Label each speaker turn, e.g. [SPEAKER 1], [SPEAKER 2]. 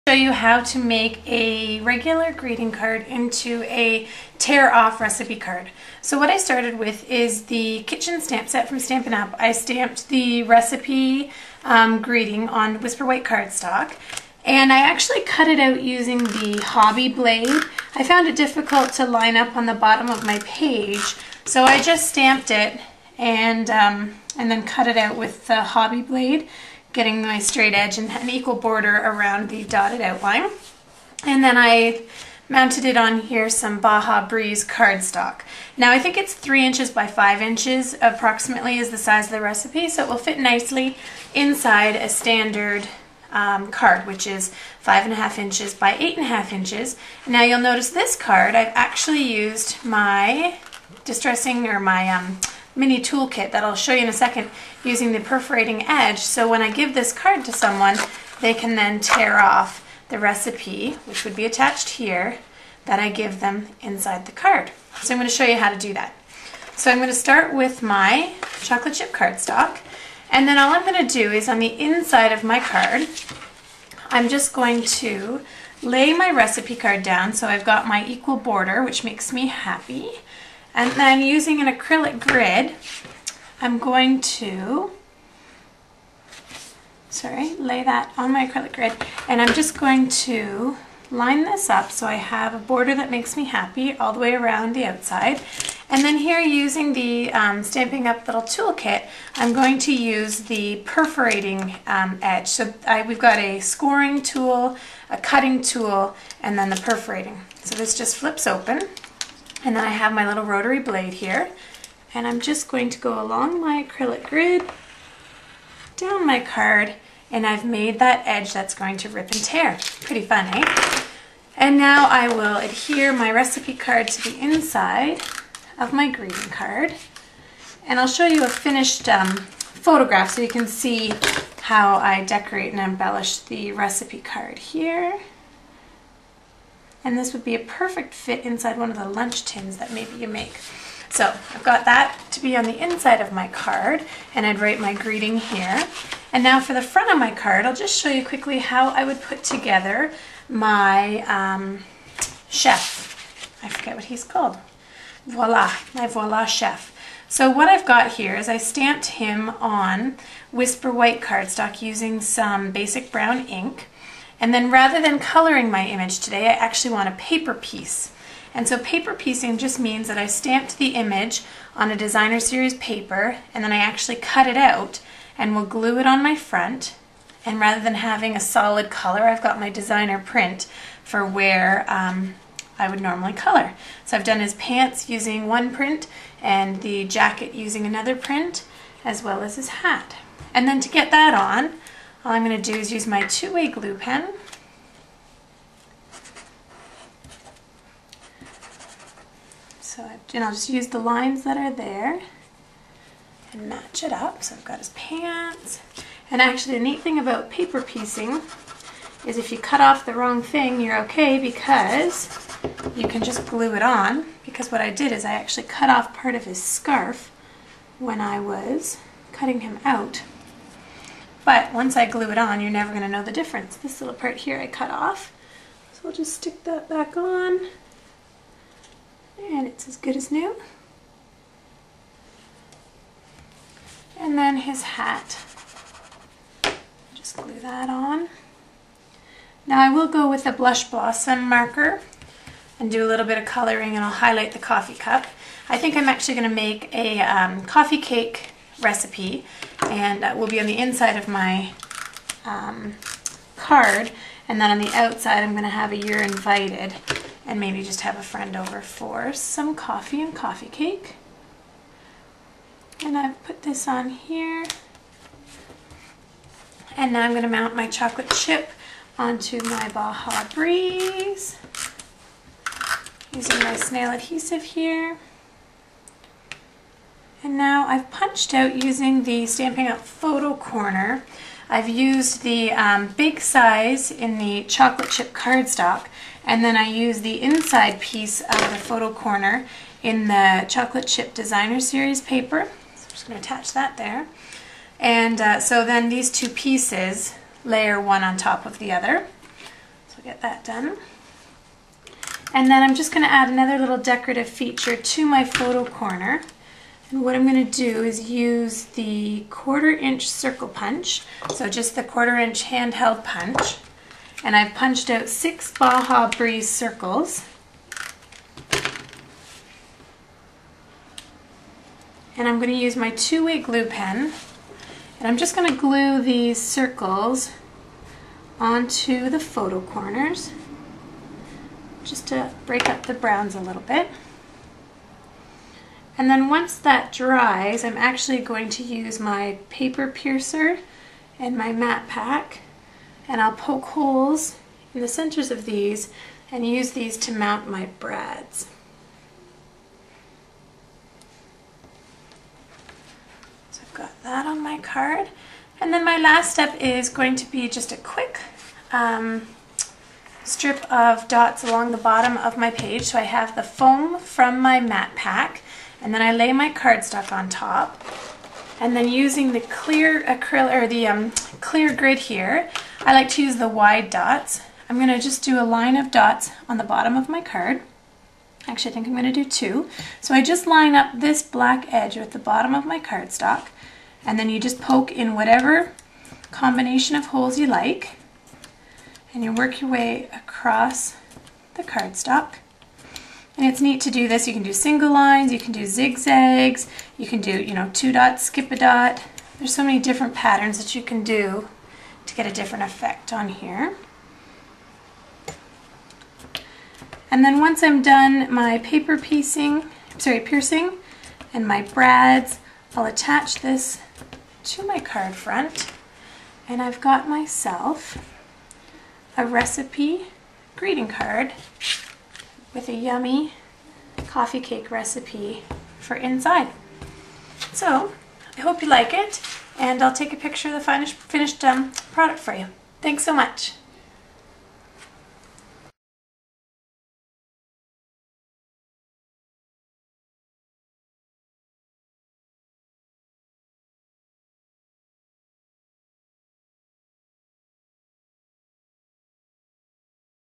[SPEAKER 1] Show you how to make a regular greeting card into a tear-off recipe card. So what I started with is the kitchen stamp set from Stampin' Up. I stamped the recipe greeting on Whisper White cardstock, and I actually cut it out using the hobby blade. I found it difficult to line up on the bottom of my page, so I just stamped it and then cut it out with the hobby blade, getting my straight edge and an equal border around the dotted outline. And then I mounted it on here some Baja Breeze cardstock. Now I think it's 3 inches by 5 inches approximately is the size of the recipe, so it will fit nicely inside a standard card, which is 5.5 inches by 8.5 inches. Now you'll notice this card, I've actually used my distressing or my mini toolkit that I'll show you in a second, using the perforating edge, so when I give this card to someone, they can then tear off the recipe, which would be attached here, that I give them inside the card. So I'm going to show you how to do that. So I'm going to start with my chocolate chip cardstock, and then all I'm going to do is on the inside of my card, I'm just going to lay my recipe card down so I've got my equal border, which makes me happy. And then using an acrylic grid, I'm going to, lay that on my acrylic grid, and I'm just going to line this up so I have a border that makes me happy all the way around the outside. And then here, using the Stampin' Up little toolkit, I'm going to use the perforating edge. So we've got a scoring tool, a cutting tool, and then the perforating. So this just flips open. And then I have my little rotary blade here, and I'm just going to go along my acrylic grid, down my card, and I've made that edge that's going to rip and tear. Pretty fun, eh? And now I will adhere my recipe card to the inside of my greeting card, and I'll show you a finished photograph so you can see how I decorate and embellish the recipe card here. And this would be a perfect fit inside one of the lunch tins that maybe you make. So I've got that to be on the inside of my card, and I'd write my greeting here. And now for the front of my card, I'll just show you quickly how I would put together my chef. I forget what he's called. Voila, my Voila chef. So what I've got here is I stamped him on Whisper White cardstock using some basic brown ink. And then rather than coloring my image today, I actually want a paper piece. And so paper piecing just means that I stamped the image on a designer series paper, and then I actually cut it out and will glue it on my front. And rather than having a solid color, I've got my designer print for where I would normally color. So I've done his pants using one print and the jacket using another print, as well as his hat. And then to get that on, all I'm going to do is use my two-way glue pen. And I'll just use the lines that are there and match it up. So I've got his pants. And actually the neat thing about paper piecing is if you cut off the wrong thing, you're okay, because you can just glue it on. Because what I did is I actually cut off part of his scarf when I was cutting him out. But once I glue it on, you're never going to know the difference. This little part here I cut off. So I'll just stick that back on. And it's as good as new. And then his hat. Just glue that on. Now I will go with a Blush Blossom marker and do a little bit of coloring, and I'll highlight the coffee cup. I think I'm actually going to make a coffee cake recipe, and that will be on the inside of my card, and then on the outside I'm going to have a "You're invited," and maybe just have a friend over for some coffee and coffee cake. And I've put this on here, and now I'm going to mount my chocolate chip onto my Baja Breeze using my snail adhesive here. And now I've punched out using the Stampin' Up photo corner. I've used the big size in the chocolate chip cardstock, and then I use the inside piece of the photo corner in the chocolate chip designer series paper. So I'm just going to attach that there. And so then these two pieces layer one on top of the other. get that done. And then I'm just going to add another little decorative feature to my photo corner. And what I'm going to do is use the 1/4 inch circle punch, so just the 1/4 inch handheld punch. And I've punched out 6 Baja Breeze circles. And I'm going to use my 2-way glue pen. And I'm just going to glue these circles onto the photo corners, just to break up the browns a little bit. And then once that dries, I'm actually going to use my paper piercer and my matte pack, and I'll poke holes in the centers of these and use these to mount my brads. So I've got that on my card. And then my last step is going to be just a quick strip of dots along the bottom of my page. So I have the foam from my matte pack, and then I lay my cardstock on top, and then using the clear acrylic or the clear grid here, I like to use the wide dots. I'm going to just do a line of dots on the bottom of my card. Actually, I think I'm going to do 2. So I just line up this black edge at the bottom of my cardstock, and then you just poke in whatever combination of holes you like, and you work your way across the cardstock. And it's neat to do this. You can do single lines, you can do zigzags, you can do, 2 dots, skip a dot. There's so many different patterns that you can do to get a different effect on here. And then once I'm done my paper piercing and my brads, I'll attach this to my card front, and I've got myself a recipe greeting card with a yummy coffee cake recipe for inside. So I hope you like it, and I'll take a picture of the finished product for you. Thanks so much.